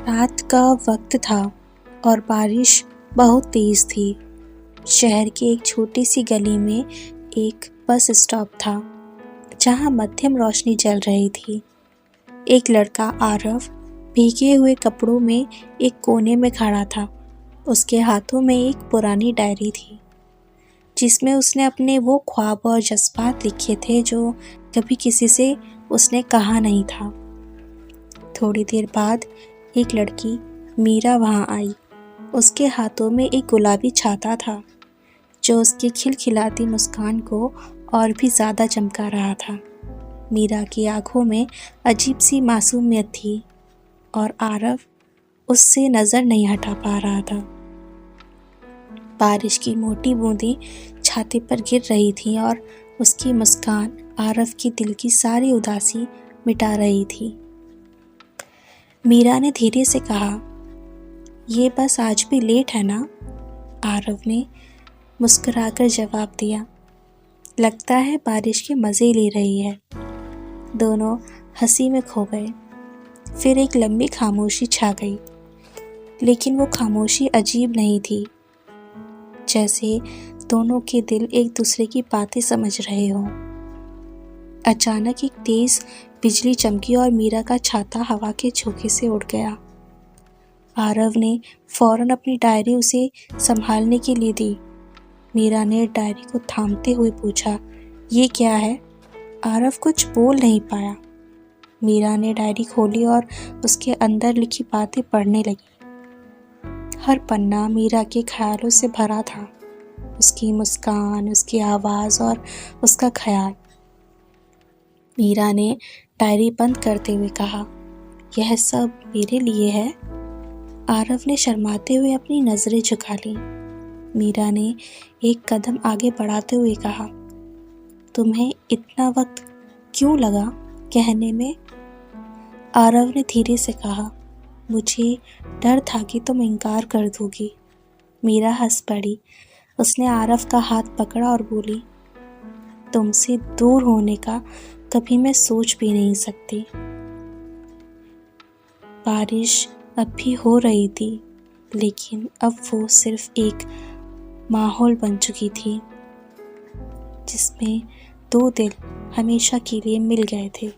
रात का वक्त था और बारिश बहुत तेज़ थी। शहर की एक छोटी सी गली में एक बस स्टॉप था जहां मध्यम रोशनी जल रही थी। एक लड़का आरव भीगे हुए कपड़ों में एक कोने में खड़ा था। उसके हाथों में एक पुरानी डायरी थी जिसमें उसने अपने वो ख्वाब और जज्बात लिखे थे जो कभी किसी से उसने कहा नहीं था। थोड़ी देर बाद एक लड़की मीरा वहां आई। उसके हाथों में एक गुलाबी छाता था जो उसकी खिलखिलाती मुस्कान को और भी ज़्यादा चमका रहा था। मीरा की आंखों में अजीब सी मासूमियत थी और आरव उससे नज़र नहीं हटा पा रहा था। बारिश की मोटी बूंदें छाते पर गिर रही थीं और उसकी मुस्कान आरव के दिल की सारी उदासी मिटा रही थी। मीरा ने धीरे से कहा, ये बस आज भी लेट है ना? आरव ने मुस्कुराकर जवाब दिया, लगता है बारिश के मज़े ले रही है। दोनों हंसी में खो गए। फिर एक लंबी खामोशी छा गई, लेकिन वो खामोशी अजीब नहीं थी, जैसे दोनों के दिल एक दूसरे की बातें समझ रहे हों। अचानक एक तेज बिजली चमकी और मीरा का छाता हवा के झोंके से उड़ गया। आरव ने फौरन अपनी डायरी उसे संभालने के लिए दी। मीरा ने डायरी को थामते हुए पूछा, ये क्या है? आरव कुछ बोल नहीं पाया। मीरा ने डायरी खोली और उसके अंदर लिखी बातें पढ़ने लगी। हर पन्ना मीरा के ख्यालों से भरा था, उसकी मुस्कान, उसकी आवाज़ और उसका ख्याल। मीरा ने डायरी बंद करते हुए कहा, यह सब मेरे लिए है? आरव ने शर्माते हुए अपनी नज़रें झुका लीं। मीरा ने एक कदम आगे बढ़ाते हुए कहा, तुम्हें इतना वक्त क्यों लगा कहने में? आरव ने धीरे से कहा, मुझे डर था कि तुम इनकार कर दोगी। मीरा हंस पड़ी। उसने आरव का हाथ पकड़ा और बोली, तुमसे दूर होने का कभी मैं सोच भी नहीं सकती। बारिश अब भी हो रही थी, लेकिन अब वो सिर्फ एक माहौल बन चुकी थी जिसमें दो दिल हमेशा के लिए मिल गए थे।